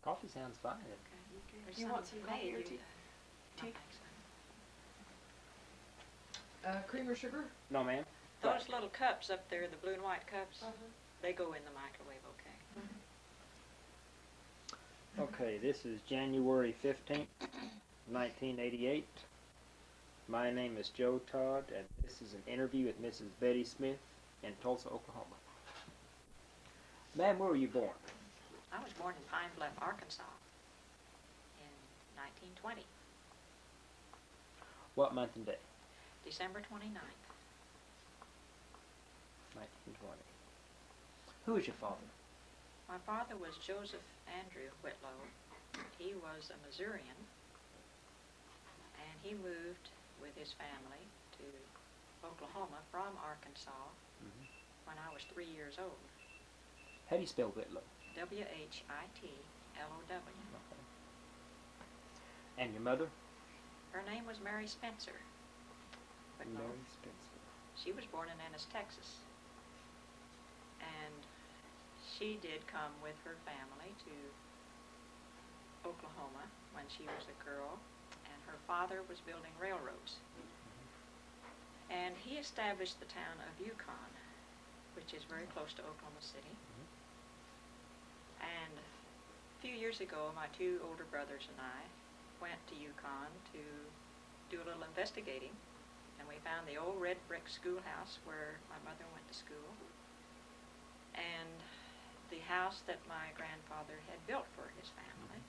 Coffee sounds fine. Okay. You want some coffee or tea? Tea? Cream or sugar? No, ma'am. Those little cups up there, the blue and white cups, they go in the microwave, okay? Okay, this is January 15th, 1988. My name is Joe Todd, and this is an interview with Mrs. Betty Smith in Tulsa, Oklahoma. Ma'am, where were you born? I was born in Pine Bluff, Arkansas in 1920, What month and day? December 29th. 1920. Who is your father? My father was Joseph Andrew Witlow. He was a Missourian, and he moved with his family to Oklahoma from Arkansas when I was 3 years old. How do you spell Whitlow? Whitlow. Okay. And your mother? Her name was Mary Spencer Witlow. Mary Spencer. She was born in Ennis, Texas. And she did come with her family to Oklahoma when she was a girl, and her father was building railroads. And he established the town of Yukon, which is very close to Oklahoma City. And a few years ago, my two older brothers and I went to Yukon to do a little investigating, and we found the old red brick schoolhouse where my mother went to school, and the house that my grandfather had built for his family.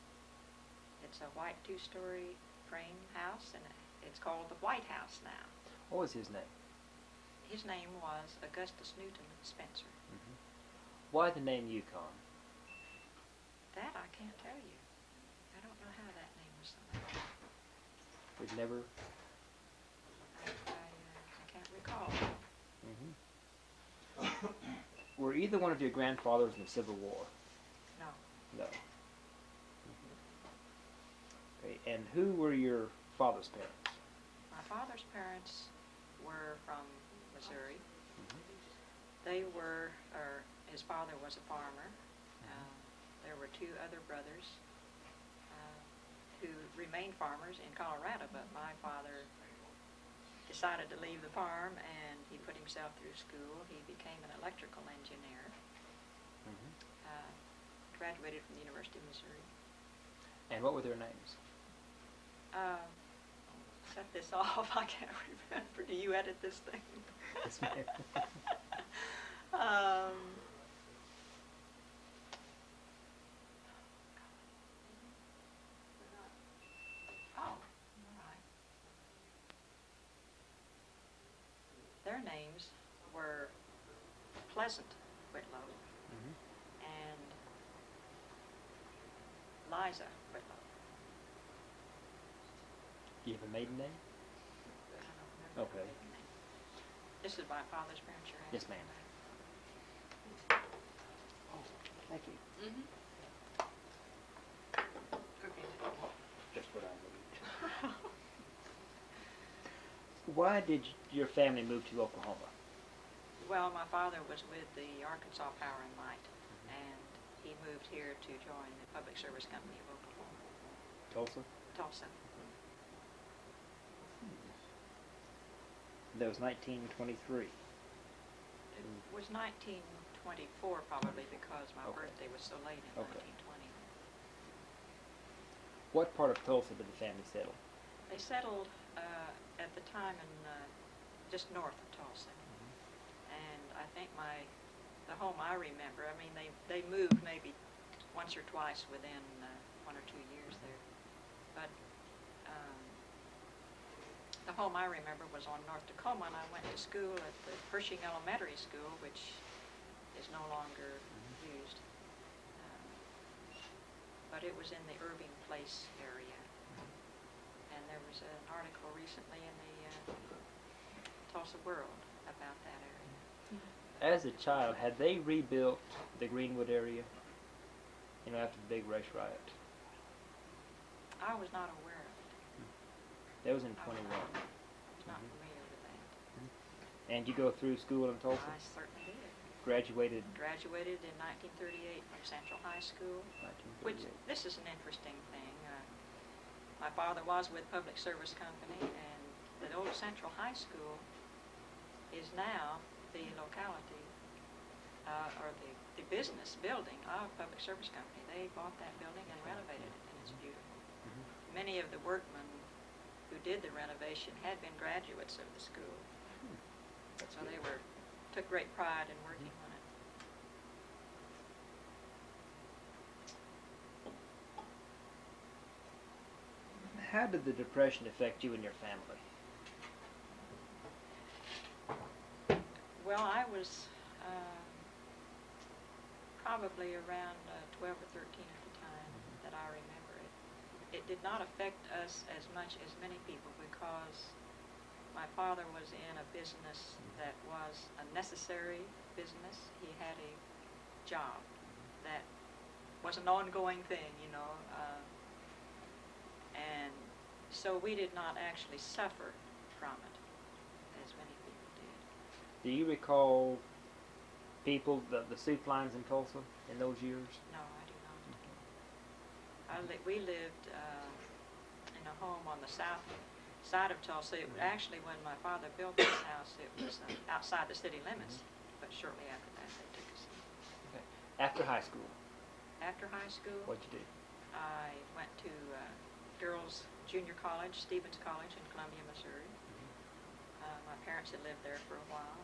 It's a white two-story frame house, and it's called the White House now. What was his name? His name was Augustus Newton Spencer. Why the name Yukon? That I can't tell you. I don't know how that name was selected. We've never... I can't recall. Were either one of your grandfathers in the Civil War? No. No. Okay, and who were your father's parents? My father's parents were from Missouri. They were, his father was a farmer. There were two other brothers who remained farmers in Colorado, but my father decided to leave the farm, and he put himself through school. He became an electrical engineer, graduated from the University of Missouri. And what were their names? Set this off, I can't remember. Do you edit this thing? Yes, ma'am. Their names were Pleasant Whitlow and Liza Whitlow. Do you have a maiden name? I don't remember Okay. their maiden name. This is my father's parents you're Yes, asking ma'am. about. Oh, thank you. Just what I need. Why did your family move to Oklahoma? Well, my father was with the Arkansas Power and Light, and he moved here to join the Public Service Company of Oklahoma. Tulsa. That was 1923. It was 1924 probably, because my birthday was so late in 1920. What part of Tulsa did the family settle? They settled at the time in just north of Tulsa. And I think the home I remember, I mean, they moved maybe once or twice within 1 or 2 years there. But the home I remember was on North Tacoma, and I went to school at the Pershing Elementary School, which is no longer used. But it was in the Irving Place area. And there was an article recently in the Tulsa World about that area. As a child, had they rebuilt the Greenwood area, after the big race riot? I was not aware of it. That was in 21. I was not familiar with that. And you go through school in Tulsa? I certainly did. Graduated Graduated in 1938 from Central High School, which 1938. this is an interesting thing. My father was with Public Service Company, and the old Central High School is now the locality, or the business building of Public Service Company. They bought that building and renovated it, and it's beautiful. Many of the workmen who did the renovation had been graduates of the school, That's so good. they took great pride in working on it. How did the Depression affect you and your family? Well, I was probably around 12 or 13 at the time that I remember it. It did not affect us as much as many people because my father was in a business that was a necessary business. He had a job that was an ongoing thing, and so we did not actually suffer from it as many people did. Do you recall people, the soup lines in Tulsa in those years? No, I do not. We lived in a home on the south side of Tulsa. Actually, when my father built this house, it was outside the city limits, but shortly after that they took us in. Okay. After high school, After high school, what'd you do? I went to Girls Junior College, Stevens College in Columbia, Missouri. My parents had lived there for a while.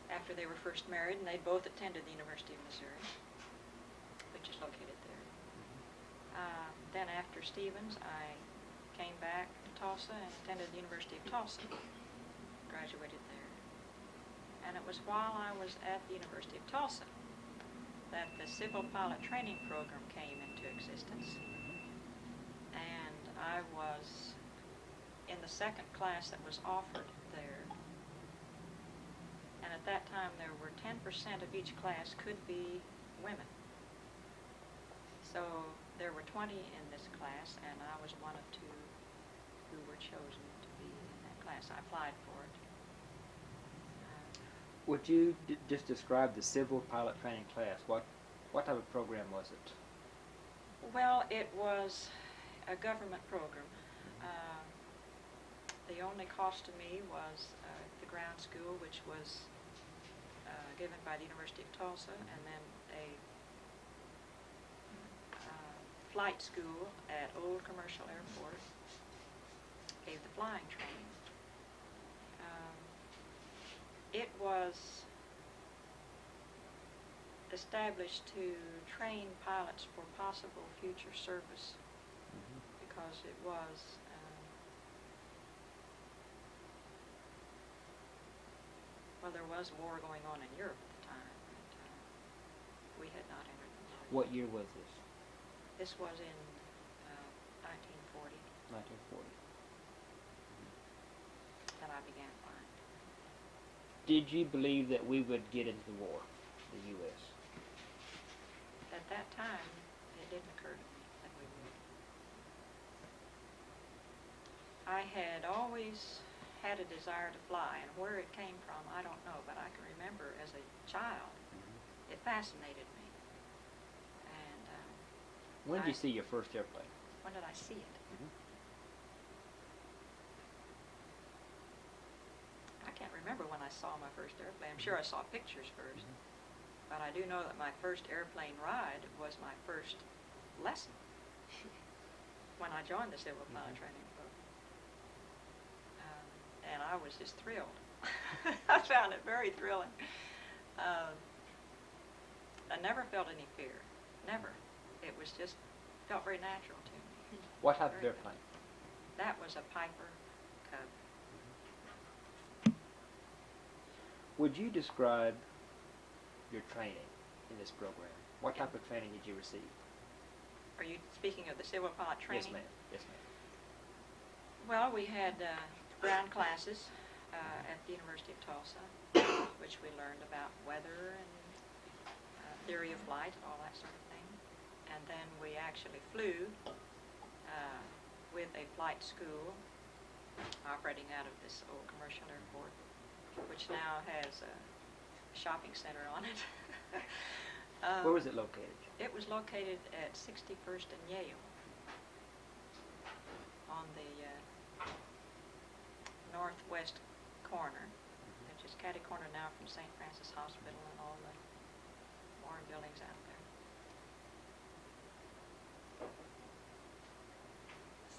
After they were first married, and they both attended the University of Missouri, which is located there. Then after Stevens, I came back to Tulsa and attended the University of Tulsa, graduated there. And it was while I was at the University of Tulsa that the Civil Pilot Training Program came into existence. And I was in the second class that was offered there. And at that time, there were 10% of each class could be women. So there were 20 in this class, and I was one of two who were chosen to be in that class. I applied for it. Would you just describe the civil pilot training class? What type of program was it? Well, it was a government program. The only cost to me was the ground school, which was given by the University of Tulsa, and then a flight school at Old Commercial Airport gave the flying training. It was established to train pilots for possible future service because it was well, there was war going on in Europe at the time, and we had not entered the war. What year was this? This was in 1940 1940. that I began flying. Did you believe that we would get into the war, the U.S.? At that time, it didn't occur to me that we would. I had always had a desire to fly, and where it came from, I don't know, but I can remember as a child, it fascinated me. And When did you see your first airplane? when did I see it? I can't remember when I saw my first airplane. I'm sure I saw pictures first. But I do know that my first airplane ride was my first lesson when I joined the Civil Pilot Training Program. And I was just thrilled. I found it very thrilling. I never felt any fear. Never. It was just, felt very natural to me. What type of Very airplane? That was a Piper Cub. Would you describe your training in this program? What type of training did you receive? Are you speaking of the Civil Pilot Training? Yes, ma'am. Yes, ma'am. Well, we had ground classes at the University of Tulsa, which we learned about weather and theory of flight and all that sort of thing. And then we actually flew with a flight school operating out of this old commercial airport which now has a shopping center on it. Where was it located? It was located at 61st and Yale, on the northwest corner, which is catty corner now from St. Francis Hospital and all the more buildings out there.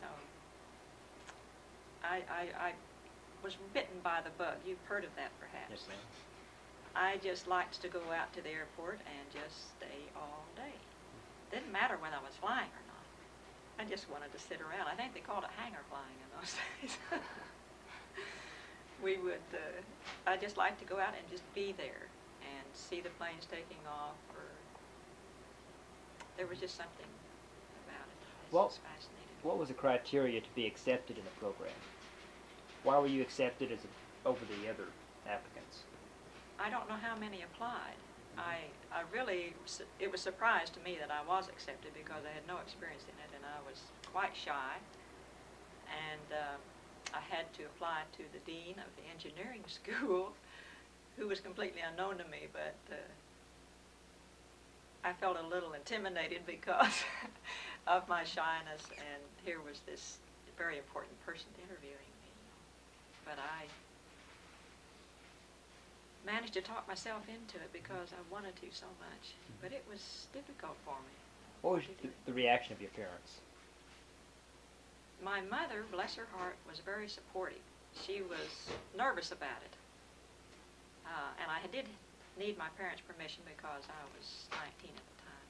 So I was bitten by the bug. You've heard of that, perhaps. Yes, ma'am. I just liked to go out to the airport and just stay all day. Didn't matter when I was flying or not. I just wanted to sit around. I think they called it hangar flying in those days. I just liked to go out and just be there and see the planes taking off, or there was just something about it that Well, just fascinated me. What was the criteria to be accepted in the program? Why were you accepted over the other applicants? I don't know how many applied. It was a surprise to me that I was accepted because I had no experience in it and I was quite shy. And I had to apply to the dean of the engineering school, who was completely unknown to me, but I felt a little intimidated because of my shyness, and here was this very important person interviewing me. But I managed to talk myself into it because I wanted to so much, but it was difficult for me. What was the reaction of your parents? My mother, bless her heart, was very supportive. She was nervous about it. And I did need my parents' permission because I was 19 at the time.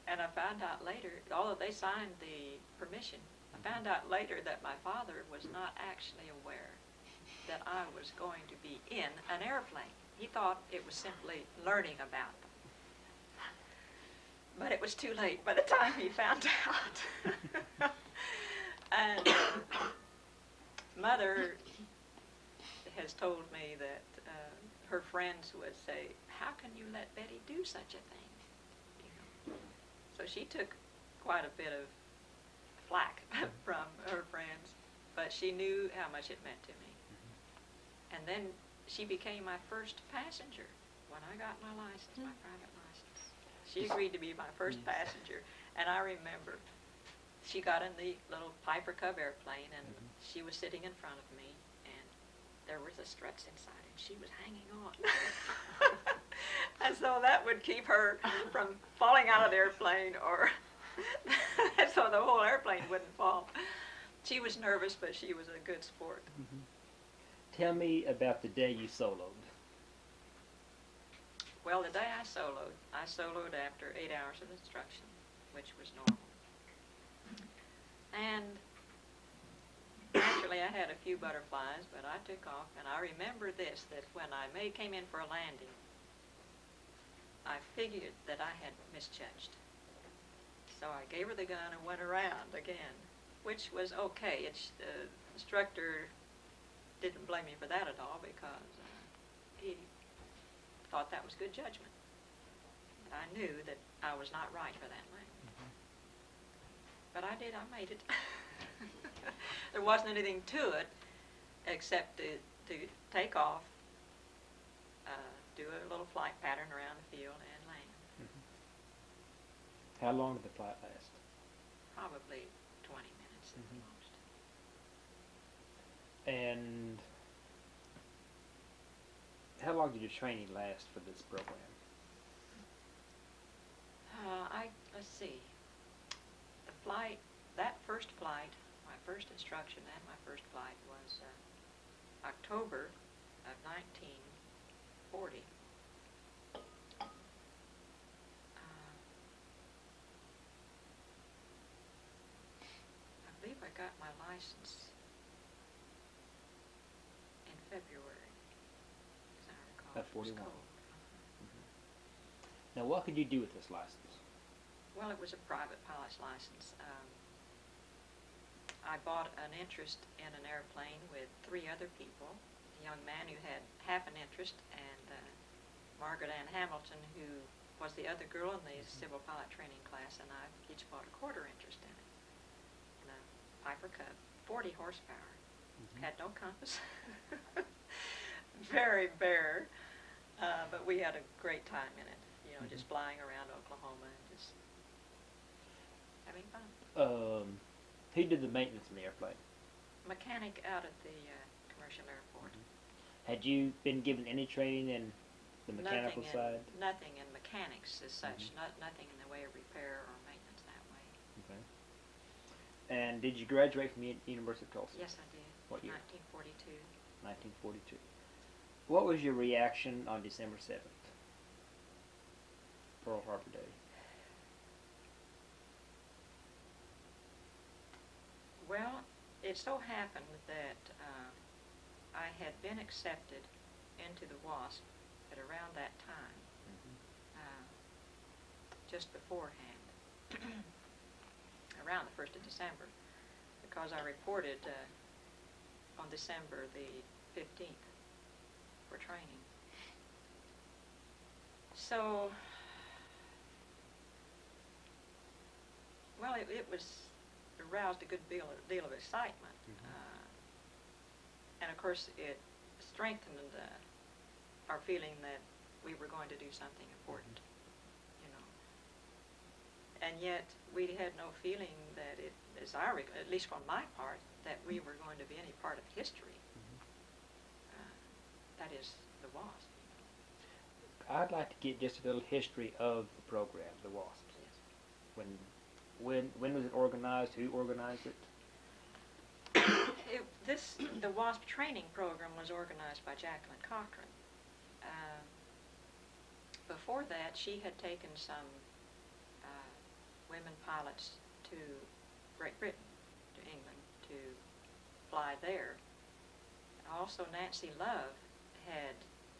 And I found out later, although they signed the permission, I found out later that my father was not actually aware that I was going to be in an airplane. He thought it was simply learning about them. But it was too late by the time he found out. And Mother has told me that her friends would say, "How can you let Betty do such a thing?" You know. So she took quite a bit of flack from her friends, but she knew how much it meant to me. And then she became my first passenger when I got my license, my private license. She agreed to be my first passenger, and I remember she got in the little Piper Cub airplane, and she was sitting in front of me, and there were the struts inside, and she was hanging on. And so that would keep her from falling out of the airplane, or so the whole airplane wouldn't fall. She was nervous, but she was a good sport. Tell me about the day you soloed. Well, the day I soloed after 8 hours of instruction, which was normal. And naturally I had a few butterflies, but I took off, and I remember this, that when I came in for a landing, I figured that I had misjudged. So I gave her the gun and went around again, which was okay. The instructor didn't blame me for that at all because he thought that was good judgment. And I knew that I was not right for that landing. But I made it. There wasn't anything to it except to take off, do a little flight pattern around the field and land. How long did the flight last? Probably 20 minutes at the most. And how long did your training last for this program? Let's see. That first flight, my first instruction and my first flight was October of 1940. I believe I got my license in February, as I recall. Of It was 41. cold. Now, what could you do with this license? Well, it was a private pilot's license. I bought an interest in an airplane with 3 other people, a young man who had half an interest, and Margaret Ann Hamilton, who was the other girl in the civil pilot training class, and I each bought a quarter interest in it. And a Piper Cub, 40 horsepower. Had no compass. Very bare, but we had a great time in it. You know, just flying around Oklahoma and just having fun. Who did the maintenance in the airplane? Mechanic out at the commercial airport. Had you been given any training in the mechanical side? Nothing in mechanics as such. Nothing in the way of repair or maintenance that way. Okay. And did you graduate from the University of Tulsa? Yes, I did. What year? 1942. 1942. What was your reaction on December 7th? Pearl Harbor Day. Well, it so happened that I had been accepted into the WASP at around that time, just beforehand, around the 1st of December, because I reported on December the 15th for training. So, well, it aroused a good deal of excitement. And of course it strengthened our feeling that we were going to do something important, you know. And yet we had no feeling that it, at least on my part, that we were going to be any part of history. That is the WASP. I'd like to get just a little history of the program, the WASP. Yes. When was it organized? Who organized it? The WASP training program was organized by Jacqueline Cochran. Before that, she had taken some women pilots to Great Britain, to England, to fly there. Also, Nancy Love had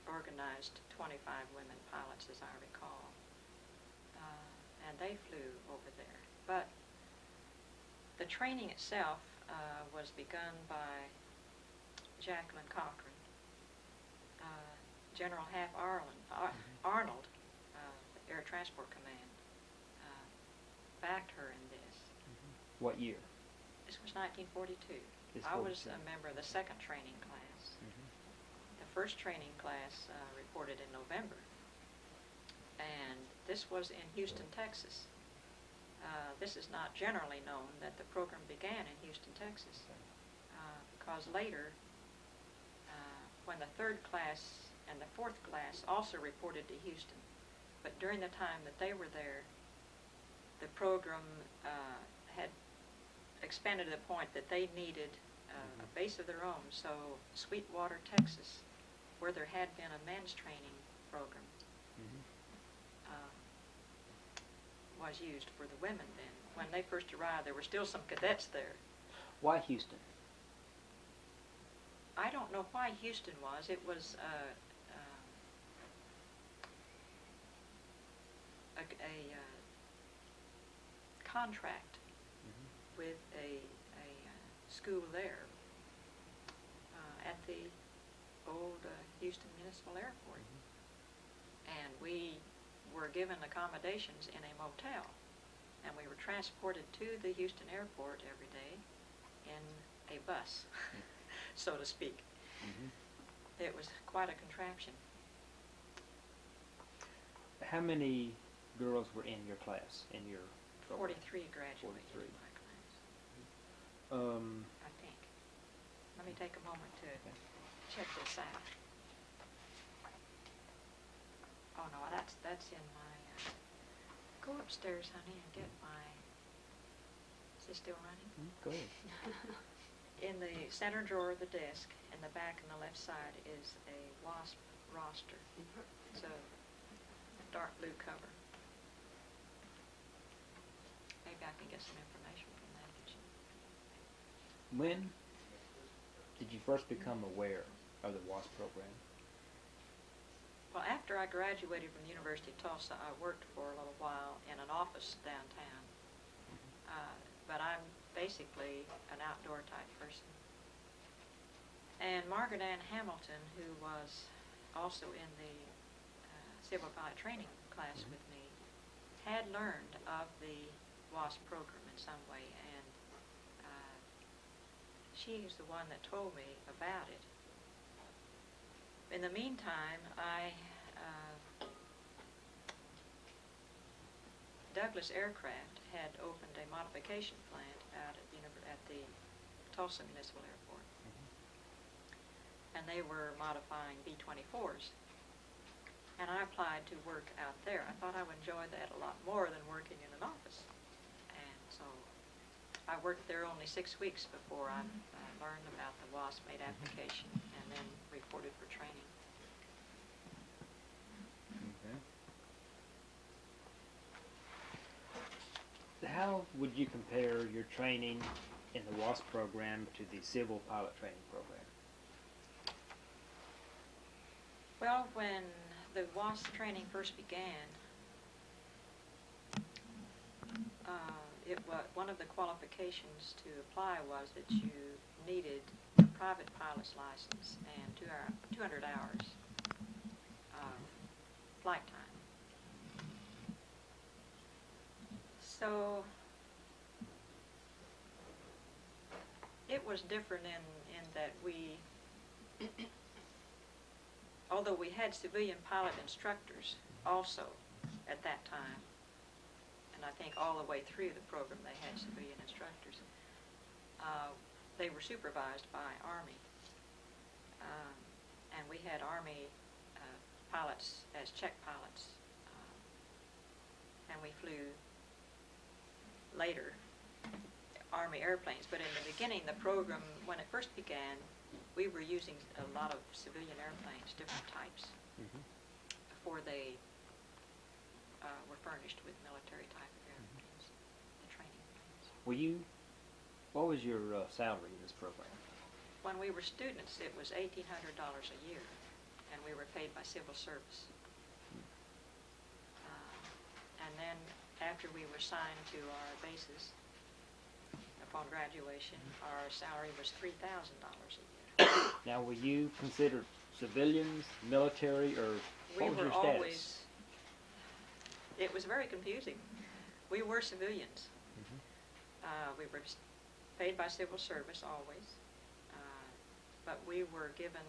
organized 25 women pilots, as I recall, and they flew over there. But the training itself was begun by Jacqueline Cochran. General Hap Arnold, the Air Transport Command, backed her in this. What year? This was 1942. I was a member of the second training class. The first training class reported in November, and this was in Houston, Texas. This is not generally known that the program began in Houston, Texas, because later, when the third class and the fourth class also reported to Houston, but during the time that they were there, the program had expanded to the point that they needed a base of their own. So Sweetwater, Texas, where there had been a men's training program, was used for the women then. When they first arrived, there were still some cadets there. Why Houston? I don't know why Houston was. It was a contract with a school there at the old Houston Municipal Airport. And we were given accommodations in a motel, and we were transported to the Houston airport every day in a bus, so to speak. It was quite a contraption. How many girls were in your class, in your program? 43 graduated 43. in my class, I think. Let me take a moment to check this out. Oh no, that's in my, go upstairs, honey, and get my, is this still running? Go ahead. In the center drawer of the desk, in the back on the left side, is a WASP roster. It's a dark blue cover. Maybe I can get some information from that. When did you first become aware of the WASP program? Well, after I graduated from the University of Tulsa, I worked for a little while in an office downtown. But I'm basically an outdoor type person. And Margaret Ann Hamilton, who was also in the civil pilot training class with me, had learned of the WASP program in some way, and she's the one that told me about it. In the meantime, Douglas Aircraft had opened a modification plant out at the Tulsa Municipal Airport. And they were modifying B-24s. And I applied to work out there. I thought I would enjoy that a lot more than working in an office. And so I worked there only 6 weeks before I learned about the WASP, made application, and then reported for training. Okay. How would you compare your training in the WASP program to the civil pilot training program? Well, when the WASP training first began, one of the qualifications to apply was that you needed a private pilot's license and 200 hours of flight time. So it was different in that although we had civilian pilot instructors also at that time, and I think all the way through the program they had civilian instructors, they were supervised by Army. And we had Army pilots as check pilots, and we flew later Army airplanes. But in the beginning, the program, when it first began, we were using a lot of civilian airplanes, different types, before they were furnished with military type of airplanes, the training planes. What was your salary in this program? When we were students, it was $1,800 a year, and we were paid by civil service. And then after we were signed to our bases, upon graduation, our salary was $3,000 a year. Now, were you considered civilians, military, or what was your status? It was very confusing. We were civilians. We were paid by civil service always, but we were given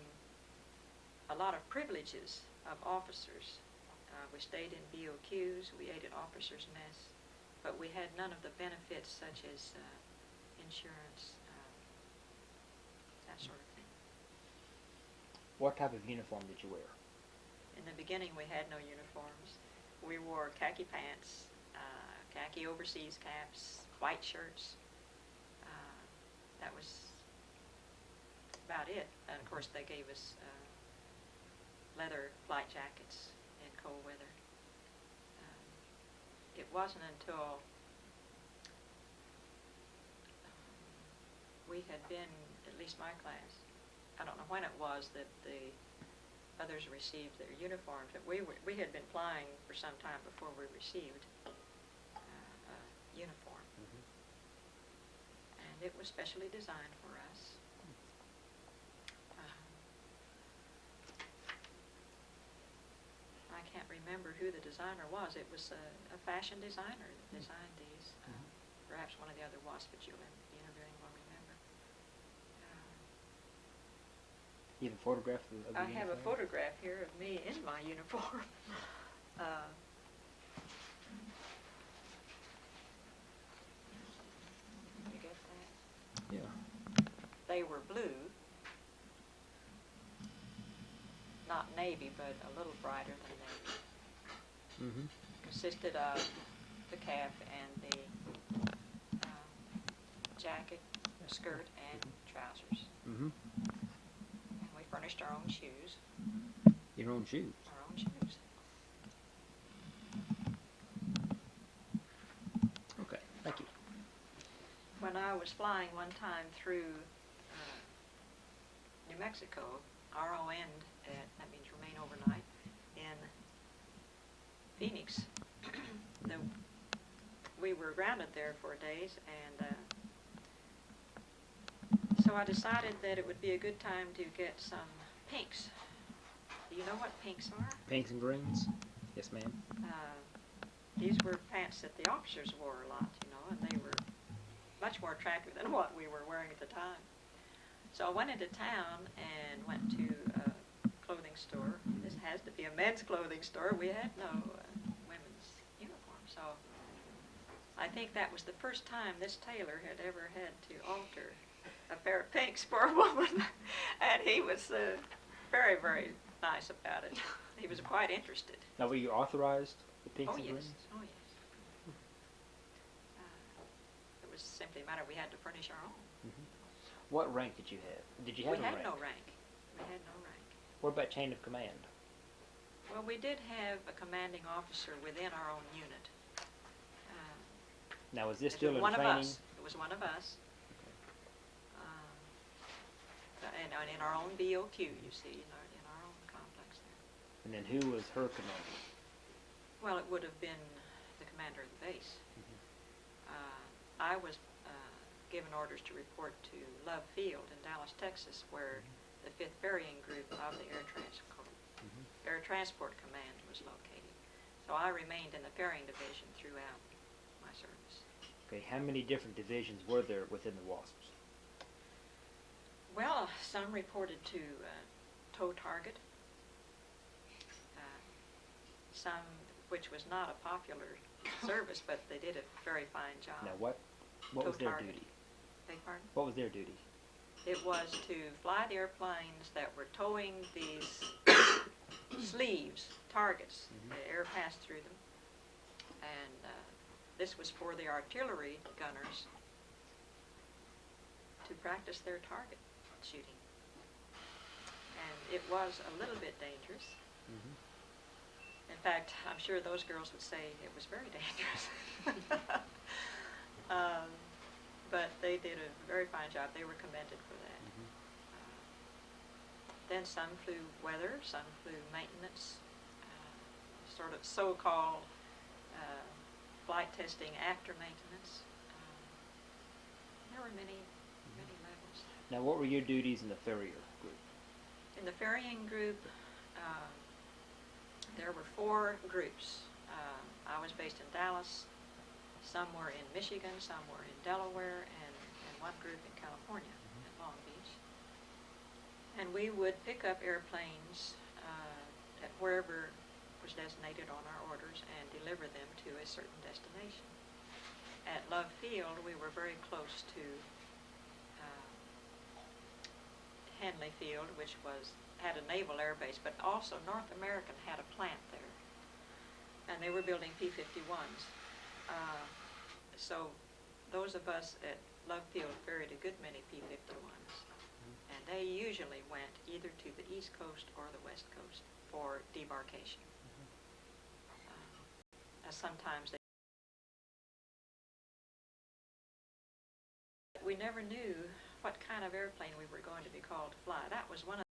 a lot of privileges of officers. We stayed in BOQs, we ate at officers' mess, but we had none of the benefits such as insurance, that sort of thing. What type of uniform did you wear? In the beginning, we had no uniforms. We wore khaki pants, khaki overseas caps, white shirts. That was about it. And of course, they gave us leather flight jackets in cold weather. It wasn't until we had been, at least my class, I don't know when it was that the others received their uniforms, but we had been flying for some time before we received a uniform. And it was specially designed for us. I can't remember who the designer was. It was a fashion designer that designed these. Perhaps one of the other WASP that you'll be interviewing will remember. You have a photograph of the I uniform? have a photograph here of me in my uniform. You get that? Yeah. They were blue, not navy, but a little brighter than navy. Consisted of the cap and the jacket, skirt, and trousers. And we furnished our own shoes. Your own shoes? Our own shoes. Okay, thank you. When I was flying one time through New Mexico, RON, that means remain overnight, in Phoenix. We were grounded there for days, and so I decided that it would be a good time to get some pinks. Do you know what pinks are? Pinks and greens? Yes, ma'am. These were pants that the officers wore a lot, and they were much more attractive than what we were wearing at the time. So I went into town and went to a clothing store. This has to be a men's clothing store. We had no women's uniform. So I think that was the first time this tailor had ever had to alter a pair of pinks for a woman. And he was very, very nice about it. He was quite interested. Now, were you authorized the pinks Oh, and yes. greens? Oh, yes. It was simply a matter we had to furnish our own. Mm-hmm. What rank did you have? Did you have We a had rank? no rank. We had no rank. What about chain of command? Well, we did have a commanding officer within our own unit. Now, was this It still was in one training? of us. It was one of us. And in our own BOQ, you see, in our own complex there. And then who was her commander? Well, it would have been the commander of the base. I was given orders to report to Love Field in Dallas, Texas, where the 5th Ferrying Group of the Air Transport Command was located. So I remained in the ferrying division throughout my service. Okay, how many different divisions were there within the WASPs? Well, some reported to tow target. Some, which was not a popular service, but they did a very fine job. Now, what was Tow their target. duty? Beg pardon? What was their duty? It was to fly the airplanes that were towing these sleeves, targets. The air passed through them. And this was for the artillery gunners to practice their target shooting. And it was a little bit dangerous. In fact, I'm sure those girls would say it was very dangerous. But they did a very fine job. They were commended for that. Then some flew weather, some flew maintenance, sort of so-called flight testing after maintenance. There were many levels. Now, what were your duties in the Ferrier group? In the ferrying group, there were 4 groups. I was based in Dallas. Some were in Michigan, some were in Delaware, and one group in California, at Long Beach. And we would pick up airplanes at wherever was designated on our orders and deliver them to a certain destination. At Love Field, we were very close to Henley Field, which had a naval air base, but also North American had a plant there. And they were building P-51s. So those of us at Love Field ferried a good many P-51s. And they usually went either to the East Coast or the West Coast for debarkation. Sometimes we never knew what kind of airplane we were going to be called to fly. That was one of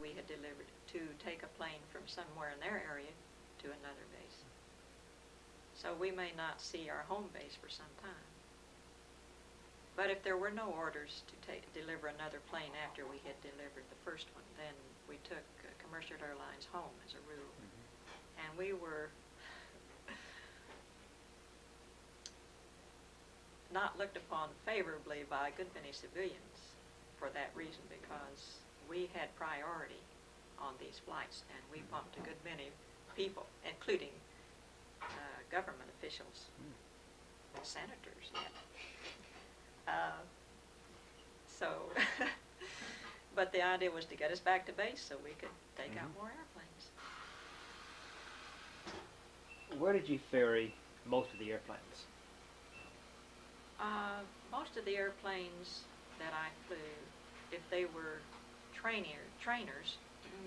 we had delivered to take a plane from somewhere in their area to another base. So we may not see our home base for some time. But if there were no orders to deliver another plane after we had delivered the first one, then we took commercial airlines home as a rule. And we were not looked upon favorably by a good many civilians for that reason, because we had priority on these flights, and we bumped a good many people, including government officials, senators yet. But the idea was to get us back to base so we could take out more airplanes. Where did you ferry most of the airplanes? Most of the airplanes that I flew, if they were trainers,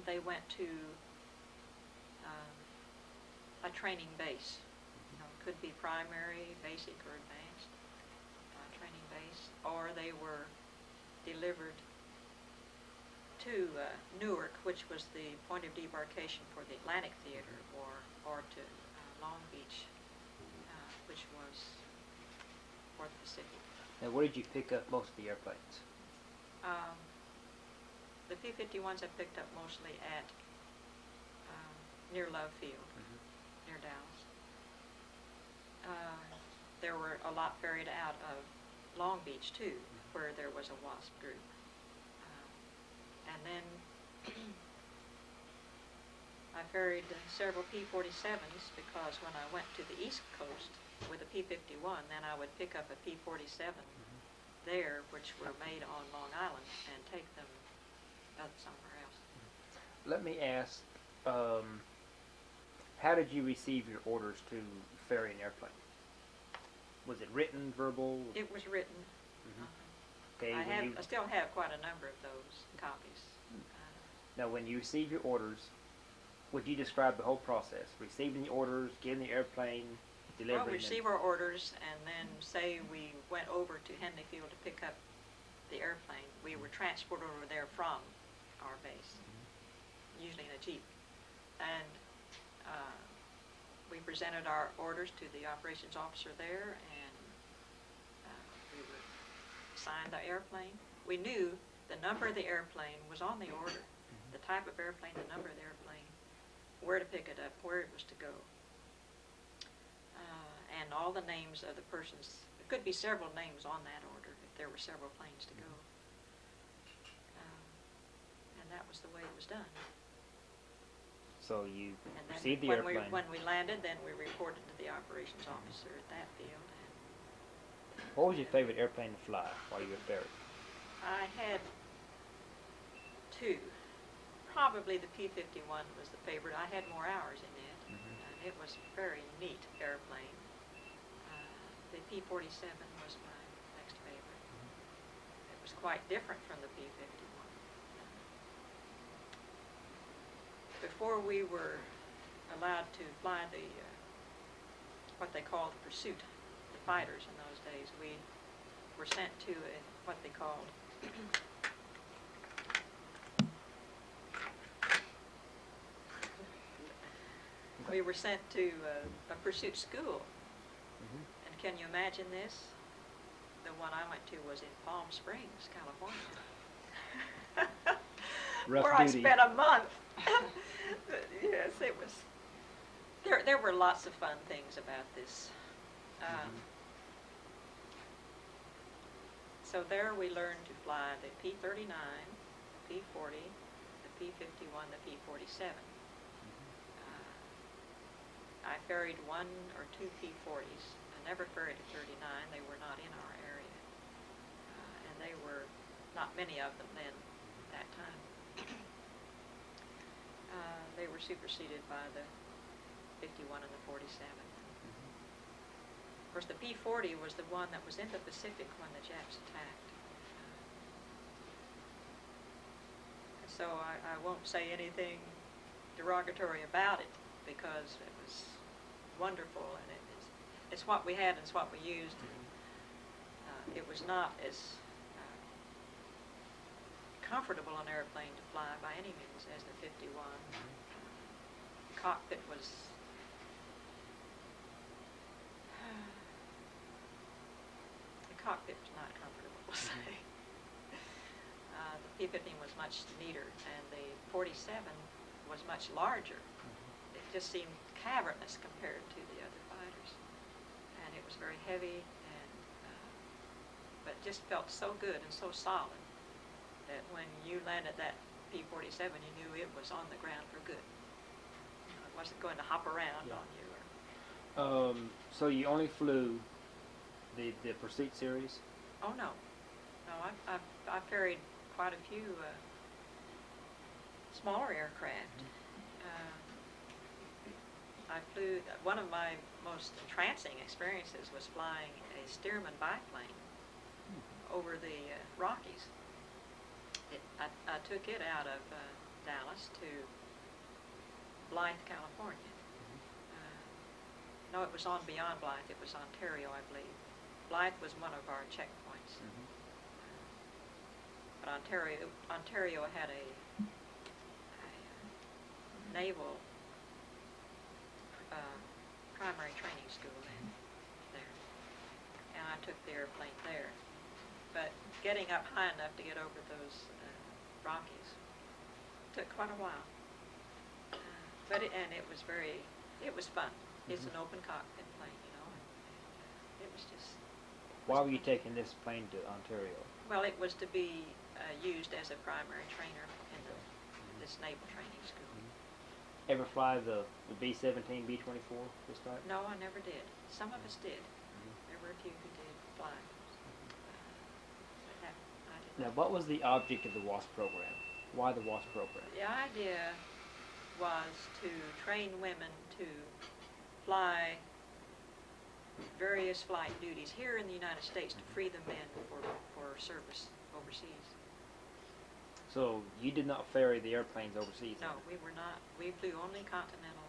they went to a training base. Could be primary, basic, or advanced training base, or they were delivered to Newark, which was the point of debarkation for the Atlantic Theater, or to Long Beach, which was for the Pacific. Now, where did you pick up most of the airplanes? The P-51s I picked up mostly at near Love Field, near Dallas. There were a lot ferried out of Long Beach too, where there was a WASP group. And then I ferried several P-47s because when I went to the East Coast with a P-51, then I would pick up a P-47 there, which were made on Long Island, and take them somewhere else. Let me ask, how did you receive your orders to ferry an airplane? Was it written, verbal? It was written. Okay. I still have quite a number of those copies. Now, when you receive your orders, would you describe the whole process? Receiving the orders, getting the airplane, delivering Well, we them? receive our orders, and then say we went over to Henley Field to pick up the airplane. We were transported over there from our base, usually in a Jeep. And we presented our orders to the operations officer there, and we would assign the airplane. We knew the number of the airplane was on the order, the type of airplane, the number of the airplane, where to pick it up, where it was to go. And all the names of the persons. There could be several names on that order if there were several planes to go. And that was the way it was done. So you And then received the airplane. when we landed, then we reported to the operations officer at that field. What was your favorite airplane to fly while you were ferried? I had two. Probably the P-51 was the favorite. I had more hours in it, and it was a very neat airplane. The P-47 was my next favorite. It was quite different from the P-51. Before we were allowed to fly the what they called the pursuit, the fighters in those days, we were sent to what they called we were sent to a pursuit school. And can you imagine this? The one I went to was in Palm Springs, California. Rough where duty. I spent a month. Yes, it was. There were lots of fun things about this. So there we learned to fly the P-39, the P-40, the P-51, the P-47. I ferried one or two P-40s. I never ferried a 39. They were not in our area. And they were not many of them then at that time. They were superseded by the 51 and the 47. Of course, the P-40 was the one that was in the Pacific when the Japs attacked. So I won't say anything derogatory about it, because it was wonderful, and it's what we had and it's what we used. It was not as comfortable an airplane to fly by any means as the 51. The cockpit was not comfortable, we'll say. The P-15 was much neater, and the 47 was much larger. It just seemed cavernous compared to the other fighters, and it was very heavy, and but just felt so good and so solid that when you landed that P-47, you knew it was on the ground for good. It wasn't going to hop around on you. So you only flew the Pursuit series? Oh no, I ferried quite a few smaller aircraft. I flew, one of my most entrancing experiences was flying a Stearman biplane over the Rockies. I took it out of Dallas to Blythe, California. No, it was on beyond Blythe. It was Ontario, I believe. Blythe was one of our checkpoints. but Ontario had a naval primary training school there, and I took the airplane there. But getting up high enough to get over those Rockies took quite a while. But it was fun. It's an open cockpit plane, you know. And, it was just. Why were you taking this plane to Ontario? Well, it was to be used as a primary trainer in this naval training school. Ever fly the B-17, B-24 this type? No, I never did. Some of us did. There were a few who did fly. But I did Now, not. what was the object of the WASP program? Why the WASP program? The idea was to train women to fly various flight duties here in the United States to free the men for service overseas. So you did not ferry the airplanes overseas? No, then? we were not. We flew only continental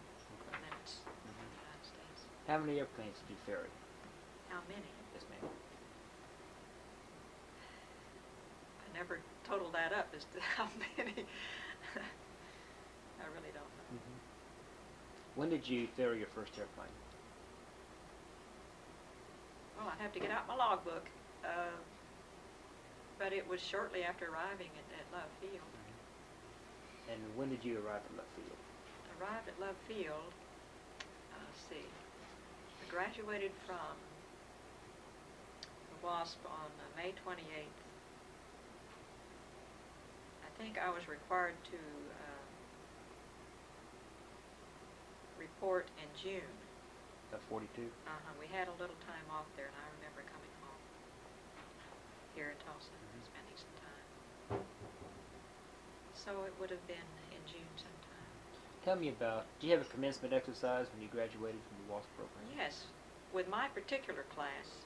limits in the United States. How many airplanes did you ferry? How many? Yes, ma'am. I never totaled that up as to how many. I really don't know. When did you ferry your first airplane? Well, I'd have to get out my logbook. But it was shortly after arriving at Love Field. And when did you arrive at Love Field? Arrived at Love Field, let's see, I graduated from the WASP on May 28th. I think I was required to report in June. Of 42? We had a little time off there, and I remember coming home here in Tulsa, spending some time. So it would have been in June sometime. Tell me about, do you have a commencement exercise when you graduated from the WASP program? Yes. With my particular class,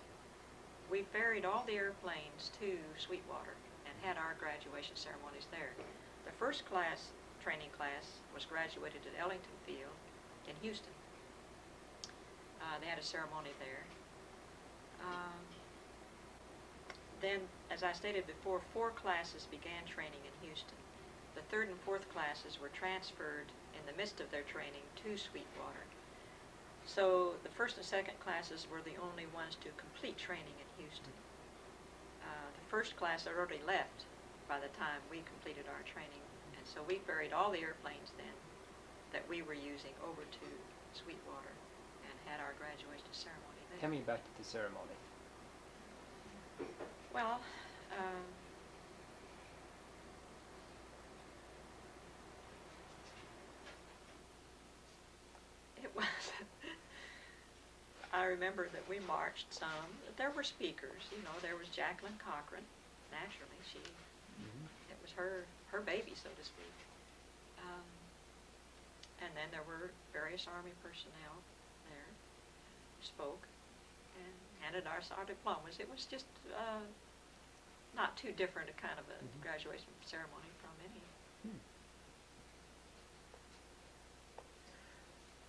we ferried all the airplanes to Sweetwater and had our graduation ceremonies there. The first class, training class, was graduated at Ellington Field in Houston. They had a ceremony there. Then, as I stated before, 4 classes began training in Houston. The 3rd and 4th classes were transferred in the midst of their training to Sweetwater. So the 1st and 2nd classes were the only ones to complete training in Houston. The 1st class had already left by the time we completed our training, and so we ferried all the airplanes then that we were using over to Sweetwater and had our graduation ceremony there. Tell me about the ceremony. Well, it was, I remember that we marched some. There were speakers, you know, there was Jacqueline Cochran, naturally, it was her baby, so to speak. And then there were various Army personnel there who spoke and handed us our diplomas. It was just not too different a kind of a graduation ceremony from any.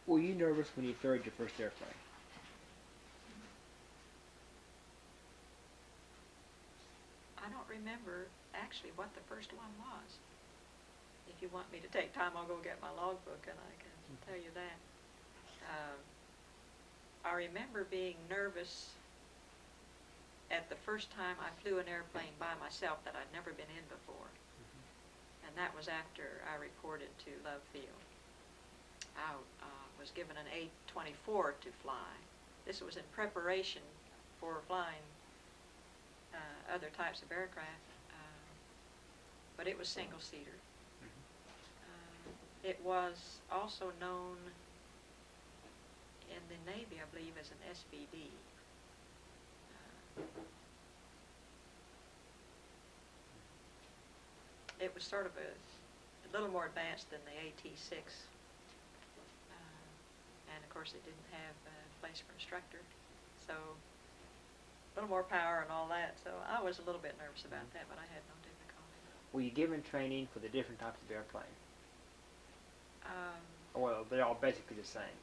Were you nervous when you ferried your first airplane? I don't remember actually what the first one was. If you want me to take time, I'll go get my logbook and I can tell you that. I remember being nervous at the first time I flew an airplane by myself that I'd never been in before. And that was after I reported to Love Field. I was given an A-24 to fly. This was in preparation for flying other types of aircraft, but it was single-seater. It was also known in the Navy, I believe, as an SBD. It was sort of a little more advanced than the AT-6, and of course it didn't have a place for instructor, so a little more power and all that, so I was a little bit nervous about that, but I had no difficulty. Were you given training for the different types of airplane? Well, they're all basically the same.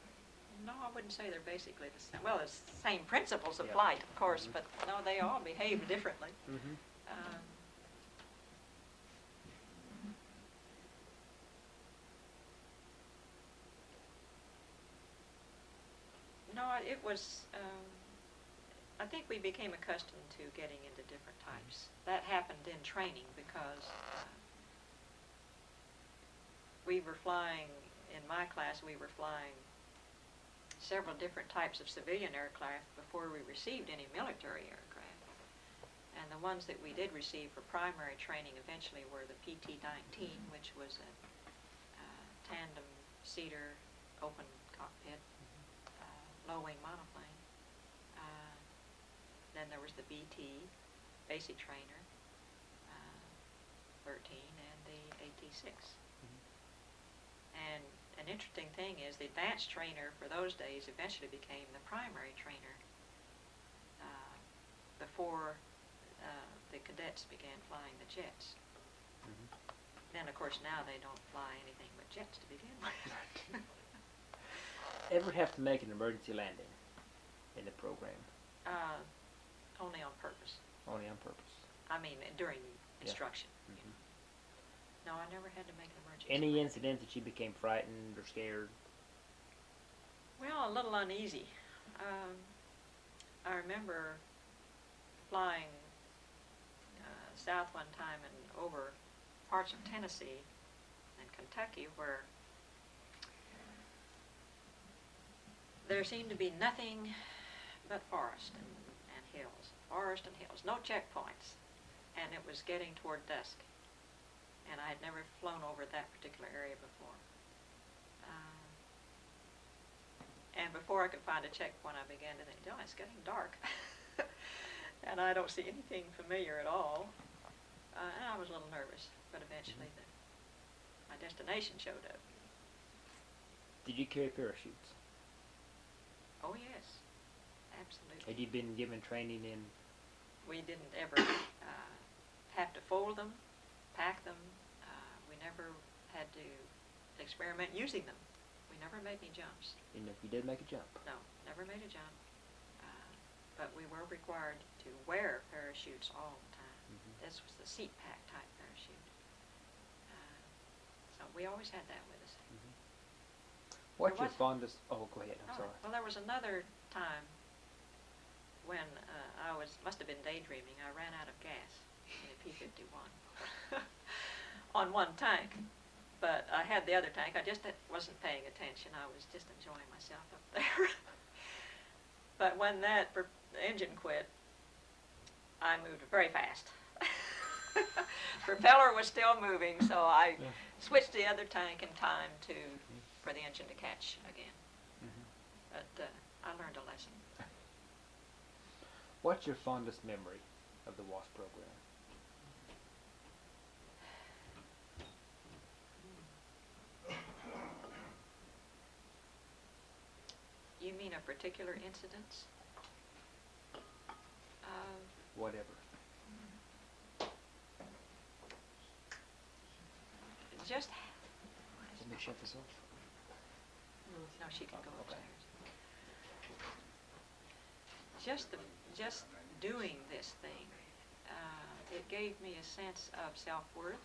No, I wouldn't say they're basically the same. Well, it's the same principles of Yeah. flight, of course, but no, they all behave differently. it was, I think we became accustomed to getting into different types. That happened in training because we were flying, in my class, we were flying several different types of civilian aircraft before we received any military aircraft. And the ones that we did receive for primary training eventually were the PT-19, which was a tandem seater, open cockpit, low-wing monoplane. Then there was the BT, basic trainer, 13, and the AT-6. And an interesting thing is the advanced trainer for those days eventually became the primary trainer before the cadets began flying the jets. Then, of course, now they don't fly anything but jets to begin with. Ever have to make an emergency landing in the program? Only on purpose. Only on purpose. I mean, during Yeah. instruction. No, I never had to make an emergency Any landing. incident that you became frightened or scared? Well, a little uneasy. I remember flying south one time and over parts of Tennessee and Kentucky where there seemed to be nothing but forest and hills. Forest and hills. No checkpoints. And it was getting toward dusk. And I had never flown over that particular area before. And before I could find a checkpoint, I began to think, oh, it's getting dark. And I don't see anything familiar at all. And I was a little nervous, but eventually my destination showed up. Did you carry parachutes? Oh, yes. Absolutely. Had you been given training in? We didn't ever have to fold them, pack them. We never had to experiment using them. We never made any jumps. And if you did make a jump? No, never made a jump. But we were required to wear parachutes all the time. This was the seat pack type parachute. So we always had that with us. What's There your was- fondest? Oh, go ahead. I'm sorry. Well, there was another time when I must have been daydreaming. I ran out of gas in a P-51 on one tank. But I had the other tank. I just wasn't paying attention. I was just enjoying myself up there. But when the engine quit, I moved very fast. Propeller was still moving, so I switched the other tank in time for the engine to catch again. But I learned a lesson. What's your fondest memory of the WASP program? You mean a particular incident? Whatever. Just Let me shut this off. no, she can go Okay. upstairs. Just doing this thing, it gave me a sense of self-worth.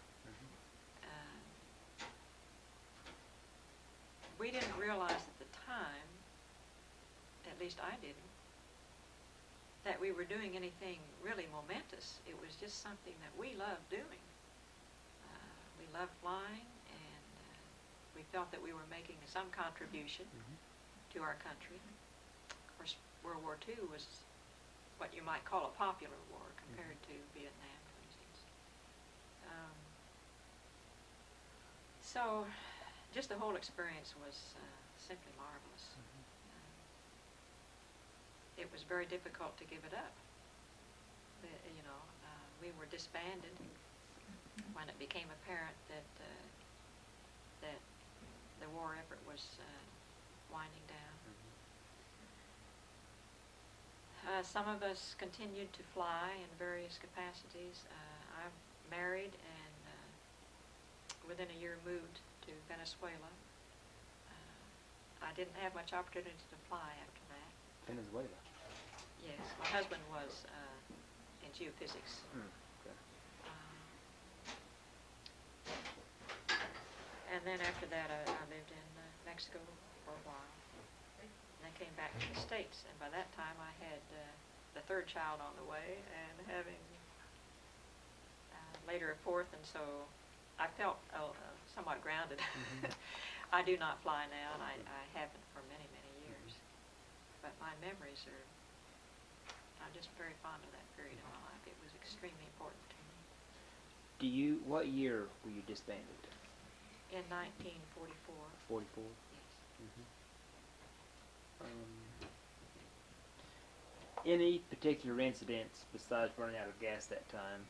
We didn't realize at the time, at least I didn't, that we were doing anything really momentous. It was just something that we loved doing. We loved flying, and we felt that we were making some contribution to our country. Of course, World War II was what you might call a popular war compared to Vietnam, for instance. So, just the whole experience was simply marvelous. It was very difficult to give it up. We were disbanded when it became apparent that the war effort was winding down. Some of us continued to fly in various capacities. I married and within a year moved to Venezuela. I didn't have much opportunity to fly after that. Venezuela. Yes, my husband was in geophysics. Okay. And then after that, I lived in Mexico for a while. and then came back to the States. And by that time, I had the third child on the way, and having later a fourth, and so I felt somewhat grounded. Mhm. I do not fly now, and I haven't for many, many years. But my memories are, I'm just very fond of that period of my life. It was extremely important to me. What year were you disbanded? In 1944. 44? Yes. Mm-hmm. Any particular incidents besides running out of gas that time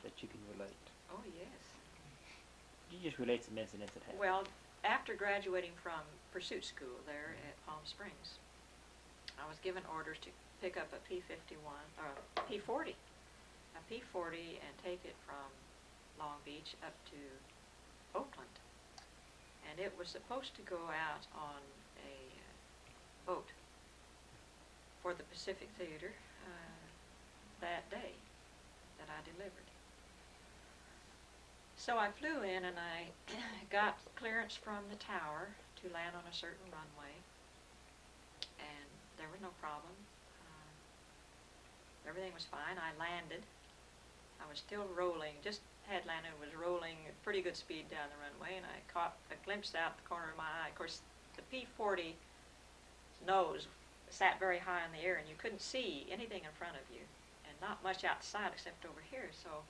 that you can relate? Oh, yes. Could you just relate some incidents that happened? Well, after graduating from pursuit school there at Palm Springs, I was given orders to pick up a P-51, or P-40, a P-40, and take it from Long Beach up to Oakland. And it was supposed to go out on a boat for the Pacific Theater that day that I delivered. So I flew in and I got clearance from the tower to land on a certain runway, and there was no problem. Everything was fine. I landed. I was still rolling, just had landed, was rolling at pretty good speed down the runway, and I caught a glimpse out the corner of my eye. Of course, the P-40's nose sat very high in the air, and you couldn't see anything in front of you, and not much outside except over here. So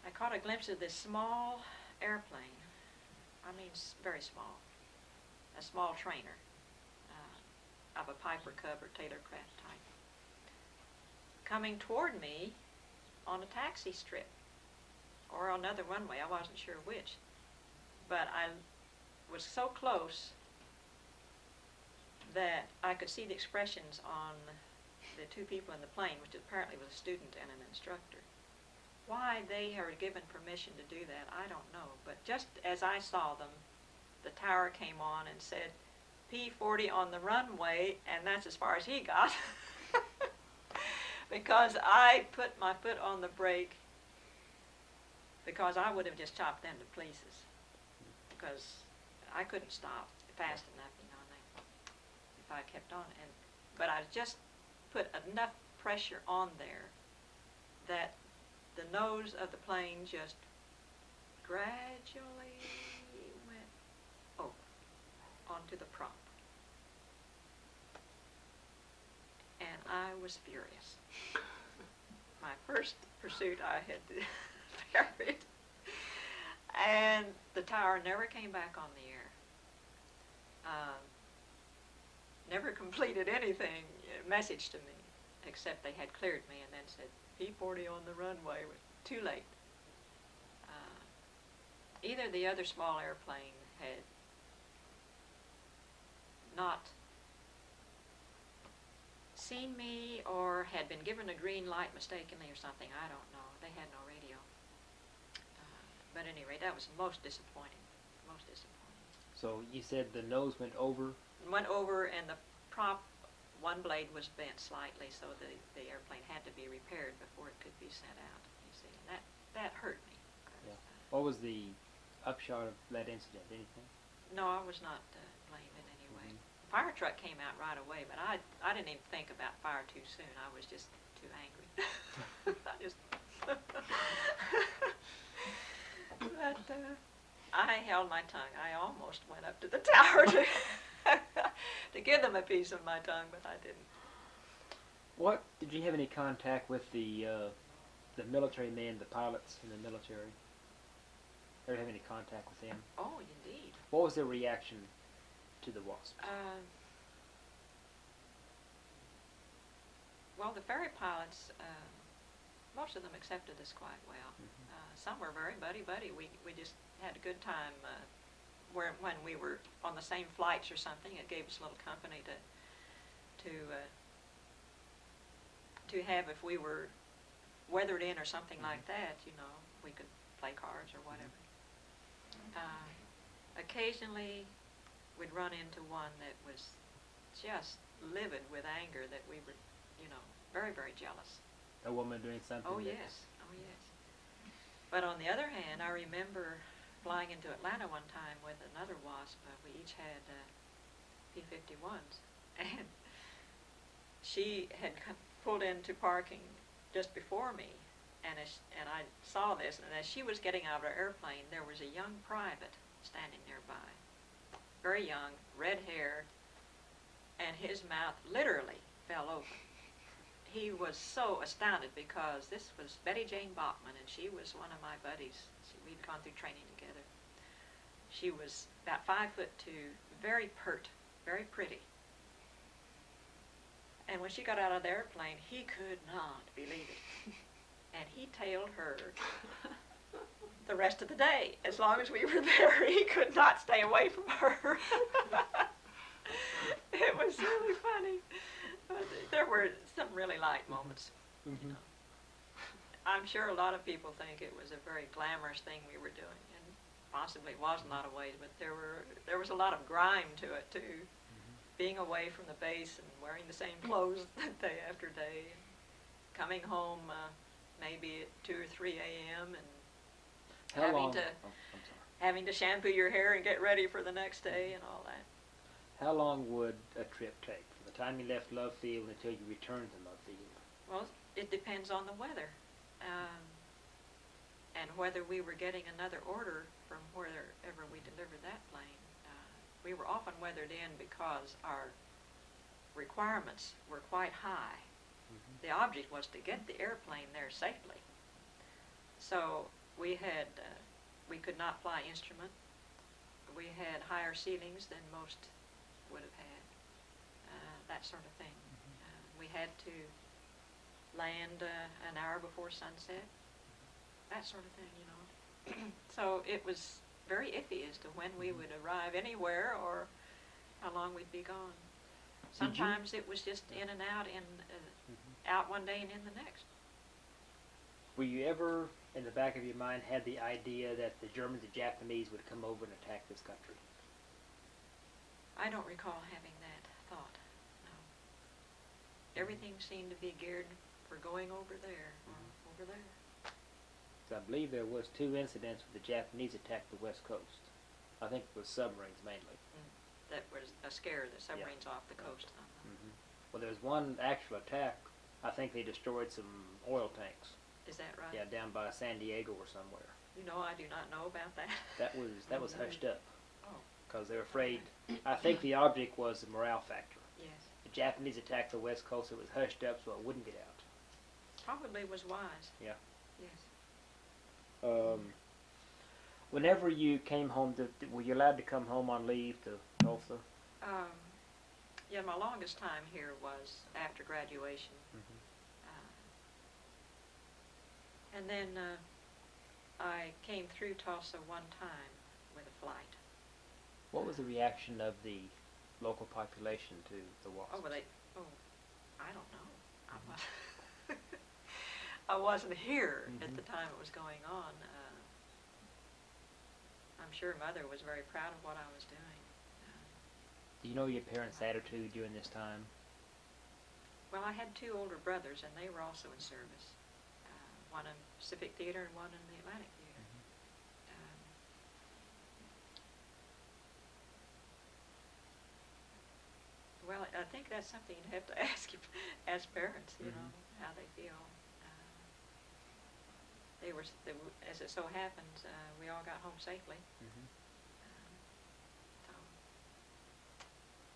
I caught a glimpse of this small airplane. I mean, very small. A small trainer of a Piper Cub or Taylor Craft type, coming toward me on a taxi strip or another runway. I wasn't sure which, but I was so close that I could see the expressions on the two people in the plane, which apparently was a student and an instructor. Why they were given permission to do that, I don't know. But just as I saw them, the tower came on and said, P-40 on the runway, and that's as far as he got. Because I put my foot on the brake, because I would have just chopped them to pieces. Because I couldn't stop fast enough, you know, if I kept on. But I just put enough pressure on there that the nose of the plane just gradually went over onto the prop. And I was furious. My first pursuit I had ferried. And the tower never came back on the air. Never completed anything, message to me, except they had cleared me and then said, P-40 on the runway. Was too late. Either the other small airplane had not seen me or had been given a green light mistakenly or something. I don't know. They had no radio. But at any rate, that was most disappointing. Most disappointing. So you said the nose went over? Went over, and the prop, one blade was bent slightly, so the airplane had to be repaired before it could be sent out, you see. And that hurt me. Yeah. What was the upshot of that incident? Anything? No, I was not blamed in any way. The fire truck came out right away, but I didn't even think about fire too soon. I was just too angry. But I held my tongue. I almost went up to the tower to give them a piece of my tongue, but I didn't. What did you have any contact with the military men, the pilots in the military? Ever have any contact with them? Oh, indeed. What was their reaction to the WASP? Well, the ferry pilots, most of them accepted us quite well. Some were very buddy-buddy. We just had a good time when we were on the same flights or something. It gave us a little company to have if we were weathered in or something like that, you know, we could play cards or whatever. Occasionally, we'd run into one that was just livid with anger that we were, you know, very, very jealous. A woman doing something? Oh, yes. Oh, yes. But on the other hand, I remember flying into Atlanta one time with another WASP. We each had P-51s, and she had pulled into parking just before me, and I saw this, and as she was getting out of her airplane, there was a young private standing nearby, very young, red hair, and his mouth literally fell open. He was so astounded because this was Betty Jane Bachman, and she was one of my buddies. We'd gone through training together. She was about 5'2", very pert, very pretty. And when she got out of the airplane, he could not believe it. And he tailed her the rest of the day. As long as we were there, he could not stay away from her. It was really funny. But there were some really light moments. You know. I'm sure a lot of people think it was a very glamorous thing we were doing, and possibly it was in a lot of ways, but there was a lot of grime to it too. Being away from the base and wearing the same clothes day after day, and coming home maybe at 2 or 3 a.m. and having to shampoo your hair and get ready for the next day and all that. How long would a trip take from the time you left Love Field until you returned to Love Field? Well, it depends on the weather, and whether we were getting another order from wherever we delivered that plane. We were often weathered in because our requirements were quite high. The object was to get the airplane there safely. So we could not fly instrument. We had higher ceilings than most would have had, that sort of thing. We had to land an hour before sunset, that sort of thing, you know. So it was very iffy as to when we would arrive anywhere or how long we'd be gone. Sometimes it was just in and out, out one day and in the next. Were you ever, in the back of your mind, had the idea that the Germans and Japanese would come over and attack this country? I don't recall having that thought, no. Everything seemed to be geared for going over there, or over there. I believe there was 2 incidents where the Japanese attacked the West Coast. I think it was submarines mainly. That was a scare, the submarines off the coast. Well, there was one actual attack. I think they destroyed some oil tanks. Is that right? Yeah, down by San Diego or somewhere. You know, I do not know about that. That was hushed up. Oh. Because they were afraid. I think the object was the morale factor. Yes. The Japanese attacked the West Coast. It was hushed up so it wouldn't get out. Probably was wise. Yeah. Yes. Whenever you came home, were you allowed to come home on leave to Tulsa? Yeah, my longest time here was after graduation. And then I came through Tulsa one time with a flight. What was the reaction of the local population to the WASP? I don't know. I wasn't here at the time it was going on. I'm sure Mother was very proud of what I was doing. Do you know your parents' attitude during this time? Well, I had 2 older brothers, and they were also in service. One in Pacific Theater and one in the Atlantic Theater. Well, I think that's something you have to ask parents, you know, how they feel. As it so happens, we all got home safely.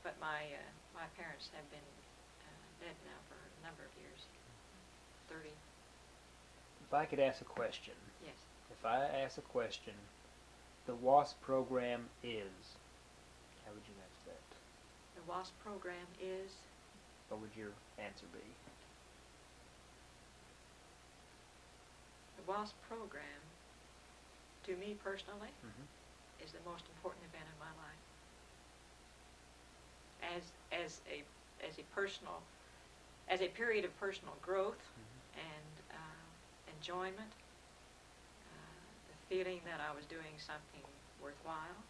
But my parents have been dead now for a number of years, 30. If I could ask a question. Yes. If I ask a question, the WASP program is, how would you answer that? The WASP program is? What would your answer be? The WASP program, to me personally, is the most important event in my life. As a period of personal growth and enjoyment, the feeling that I was doing something worthwhile.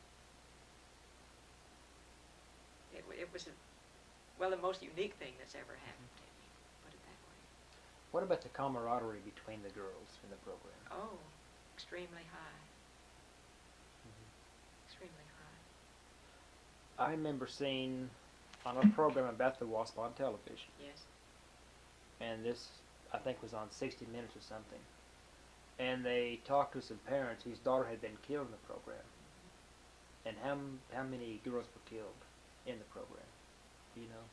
It was the most unique thing that's ever happened to me, put it that way. What about the camaraderie between the girls in the program? Oh, extremely high. Extremely high. I remember seeing on a program about the WASP on television, Yes. and this I think was on 60 Minutes or something. And they talked to some parents whose daughter had been killed in the program. And how many girls were killed in the program? Do you know?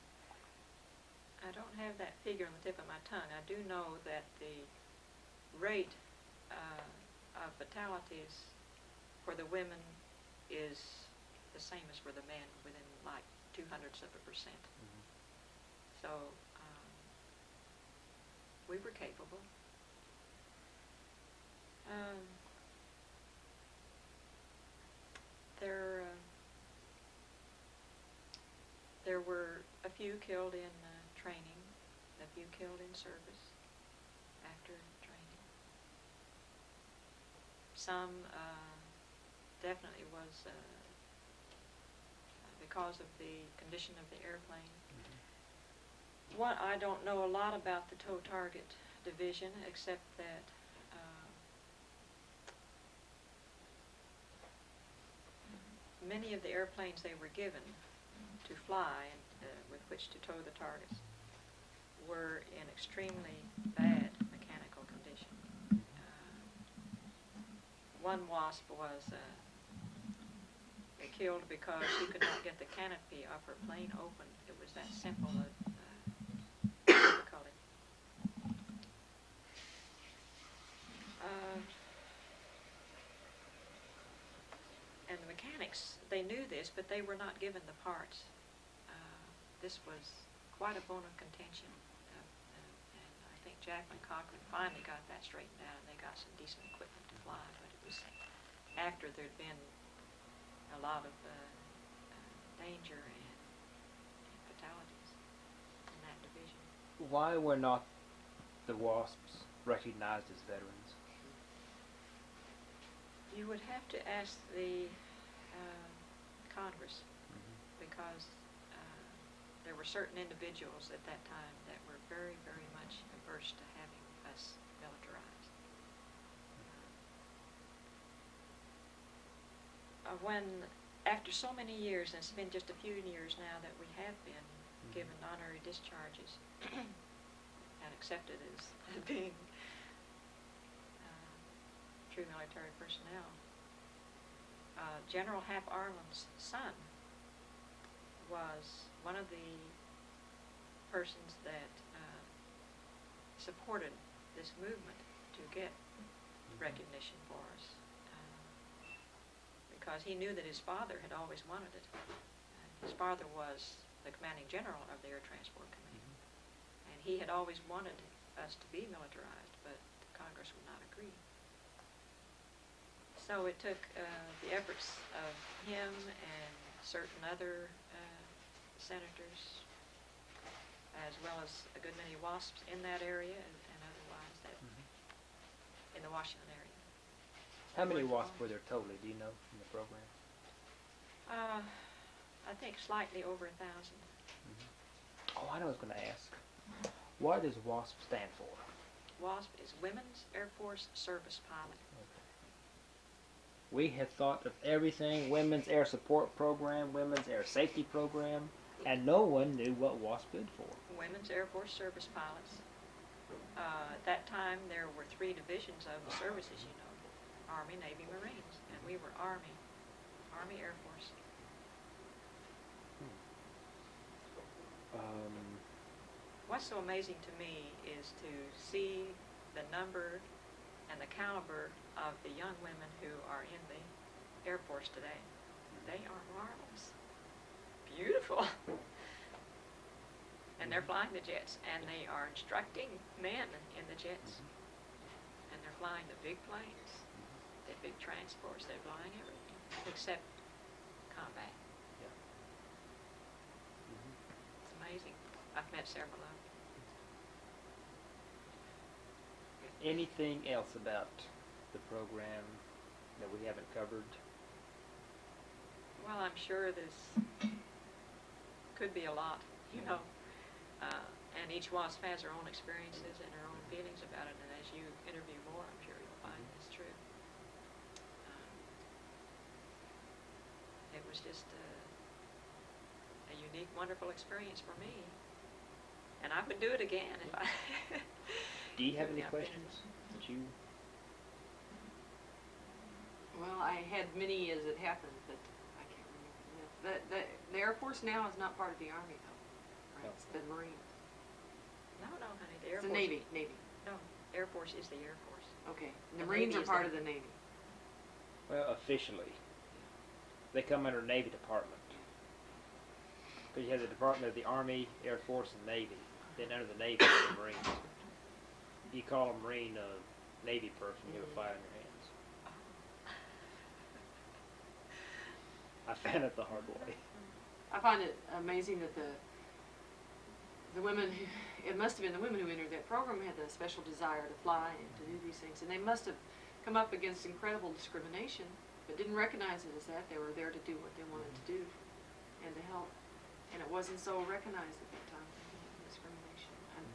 I don't have that figure on the tip of my tongue. I do know that the rate of fatalities for the women is the same as for the men, within like 0.02%. Mm-hmm. So we were capable. There were a few killed in training, a few killed in service after training. Some definitely was because of the condition of the airplane. Mm-hmm. What I don't know a lot about the tow target division, except that many of the airplanes they were given to fly and with which to tow the targets were in extremely bad mechanical condition. One WASP was killed because she could not get the canopy of her plane open. It was that simple of difficulty. And the mechanics, they knew this, but they were not given the parts. This was quite a bone of contention. And I think Jacqueline Cochran finally got that straightened out, and they got some decent equipment to fly, but it was after there'd been a lot of danger and fatalities in that division. Why were not the WASPs recognized as veterans? You would have to ask the Congress, because there were certain individuals at that time that were very, very much averse to having us militarized. After so many years, and it's been just a few years now that we have been given honorary discharges and accepted as being true military personnel, General Hap Arlen's son was one of the persons that supported this movement to get recognition for us, because he knew that his father had always wanted it. His father was the commanding general of the Air Transport Command, and he had always wanted us to be militarized, but Congress would not agree. So it took the efforts of him and certain other senators, as well as a good many WASPs in that area and otherwise, that in the Washington area. How many WASPs were there totally, do you know, in the program? I think slightly over 1,000. Oh, I know I was going to ask. What does WASP stand for? WASP is Women's Air Force Service Pilot. We have thought of everything, Women's Air Support Program, Women's Air Safety Program, and no one knew what WASP stood for. Women's Air Force Service Pilots. At that time, there were 3 divisions of the services, you know, Army, Navy, Marines, and we were Army Air Force. What's so amazing to me is to see the number and the caliber of the young women who are in the Air Force today. They are marvelous, beautiful, and they're flying the jets, and they are instructing men in the jets, and they're flying the big planes, the big transports. They're flying everything except combat. It's amazing. I've met several of them. Anything else about the program that we haven't covered? Well, I'm sure this could be a lot, you know, and each WASP has their own experiences and their own feelings about it, and as you interview more, I'm sure you'll find that's true. It was just unique, wonderful experience for me. And I would do it again if I. Do you have given any the opportunity. questions that you? Well, I had many as it happened, but I can't remember. The Air Force now is not part of the Army, though. Right? No. It's the Marines. No, honey, the Air It's Force. the Navy. Navy. No, Air Force is the Air Force. Okay. The The Marines Navy are is part the- of the Navy. Well, officially, they come under Navy Department. Because you have the Department of the Army, Air Force, and Navy. Then under the Navy is the Marines. If you call a Marine a Navy person, you have a fire on your hands. I found it the hard way. I find it amazing that the women, it must have been the women who entered that program had the special desire to fly and to do these things. And they must have come up against incredible discrimination, but didn't recognize it as that. They were there to do what they wanted to do and to help. And it wasn't so recognized at that time, discrimination. And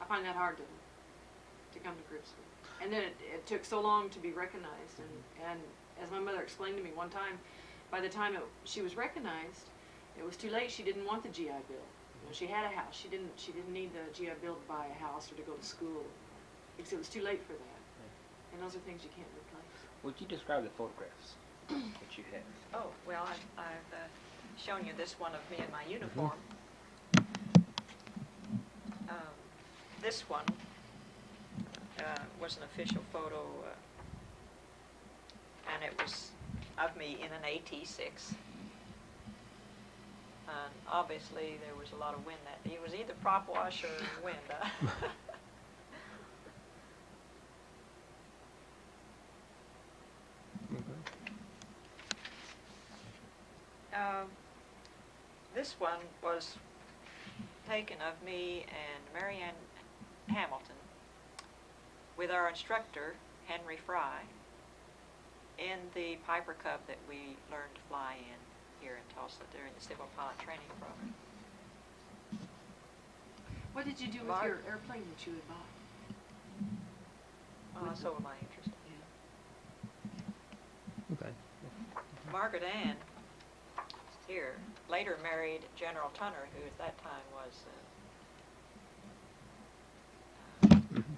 I find that hard to come to grips with. And then it took so long to be recognized. And as my mother explained to me one time, by the time she was recognized, it was too late. She didn't want the GI Bill. You know, she had a house. She didn't need the GI Bill to buy a house or to go to school, because it was too late for that. And those are things you can't replace. Would you describe the photographs that you have? Oh, well, I've shown you this one of me in my uniform. This one was an official photo, and it was of me in an AT-6. And obviously there was a lot of wind that day. It was either prop wash or wind. This one was taken of me and Marianne Hamilton with our instructor, Henry Fry, in the Piper Cub that we learned to fly in here in Tulsa during the Civil Pilot Training Program. What did you do with Mark- your airplane that you had bought? So am I interested. Okay. Margaret Ann here later married General Tunner, who at that time was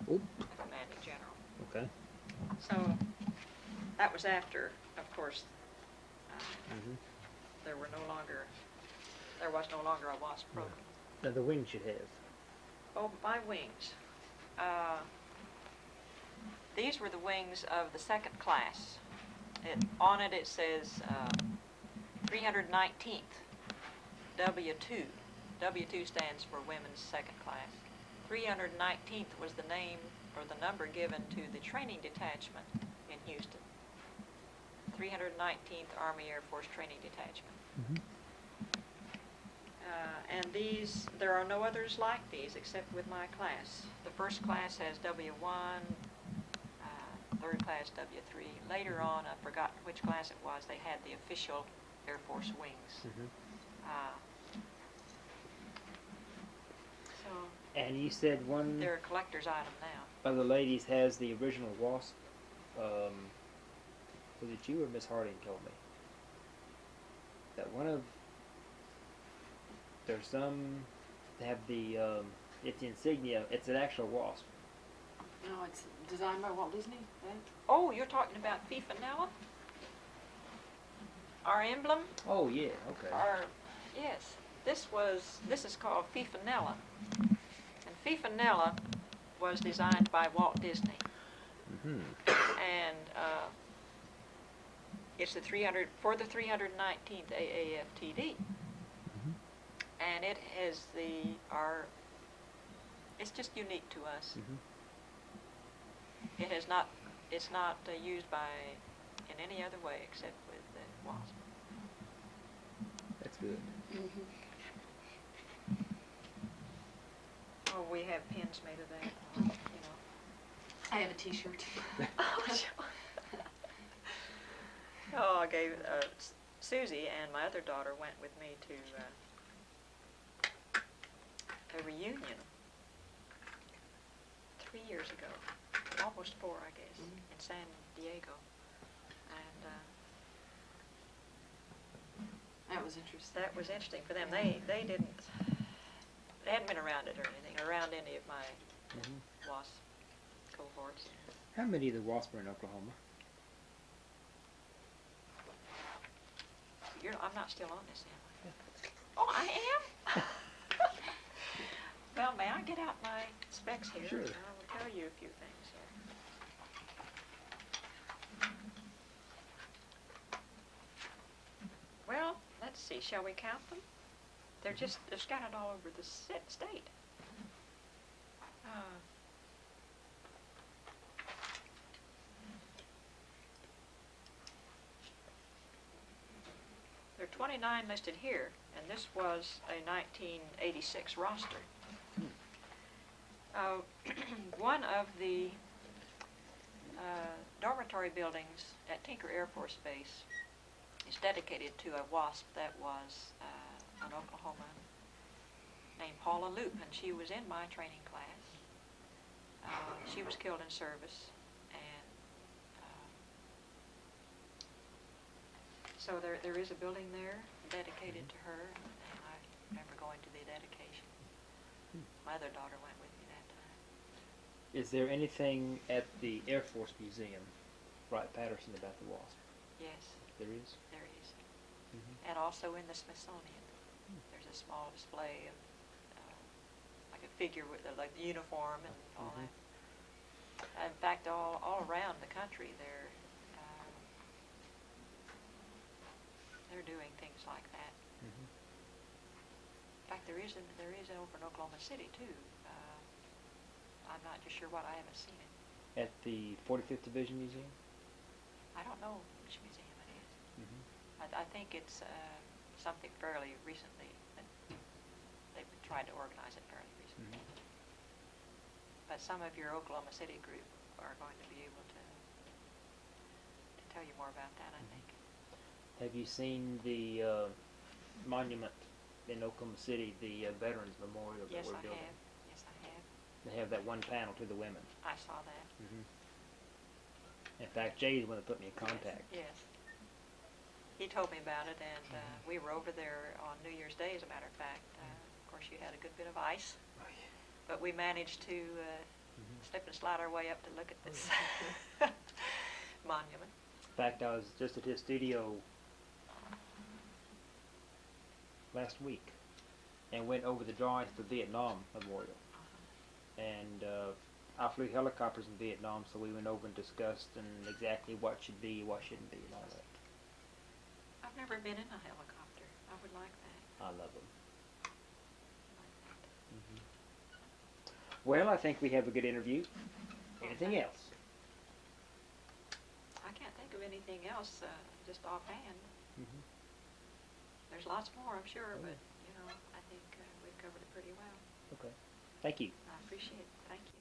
Oh, commanding general. okay. So that was after, of course, Mm-hmm. there was no longer a WASP program. Now the wings you have. Oh, my wings. These were the wings of the second class. On it says 319th, W2. W2 stands for Women's Second Class. 319th was the name or the number given to the training detachment in Houston. 319th Army Air Force Training Detachment. Mm-hmm. And there are no others like these except with my class. The first class has W1, third class W3. Later on, I've forgotten which class it was, they had the official Air Force wings. Mm-hmm. So And you said one they're a collector's item now. of the ladies has the original WASP. Was it you or Miss Harding told me that one of there's some have the it's the insignia. It's an actual WASP. No, it's designed by Walt Disney. That? Oh, you're talking about Fifanella? Our emblem? Oh yeah, okay. Yes. This is called Fifanella. And Fifanella was designed by Walt Disney. Mm-hmm. And it's the 319th AAFTD. Mm-hmm. And it has it's just unique to us. Mm-hmm. It's not used in any other way except with the WASP. That's good. Mm-hmm. Oh, we have pins made of that, you know. I have a T-shirt. Oh, I gave Susie and my other daughter went with me to a reunion 3 years ago, almost 4, I guess, in San Diego, and That was interesting. That was interesting for them. They hadn't been around it or anything, around any of my WASP cohorts. How many of the WASP are in Oklahoma? I'm not still on this, am I? Oh, I am? Well, may I get out my specs here? Sure. And I will tell you a few things here. Well, let's see. Shall we count them? They're scattered all over the state. There are 29 listed here, and this was a 1986 roster. One of the dormitory buildings at Tinker Air Force Base is dedicated to a WASP that was an Oklahoma named Paula Loop, and she was in my training class. She was killed in service, and so there is a building there dedicated to her, and I remember going to the dedication. My other daughter went with me that time. Is there anything at the Air Force Museum, Wright-Patterson, about the WASP? Yes, There is? there is. And also in the Smithsonian, there's a small display of like a figure with like the uniform and all that. In fact, all around the country, they're doing things like that. In fact, there is over in Oklahoma City too. I'm not just sure what. I haven't seen it. At the 45th Division Museum? I don't know which museum it is. I think it's something fairly recently. They've tried to organize it fairly recently. But some of your Oklahoma City group are going to be able to tell you more about that, I think. Have you seen the monument in Oklahoma City, the Veterans Memorial that Yes, we're I building? have. Yes, I have. They have that one panel to the women. I saw that. In fact, Jay's the one that put me in contact. Yes. He told me about it, and we were over there on New Year's Day, as a matter of fact. Of course, you had a good bit of ice, but we managed to slip and slide our way up to look at this monument. In fact, I was just at his studio last week and went over the drawings for Vietnam Memorial. And I flew helicopters in Vietnam, so we went over and discussed exactly what should be, what shouldn't be, and all that. I've never been in a helicopter. I would like that. I love them. I like that. Well, I think we have a good interview. Anything else? I can't think of anything else just offhand. There's lots more, I'm sure, but I think we've covered it pretty well. Okay. Thank you. I appreciate it. Thank you.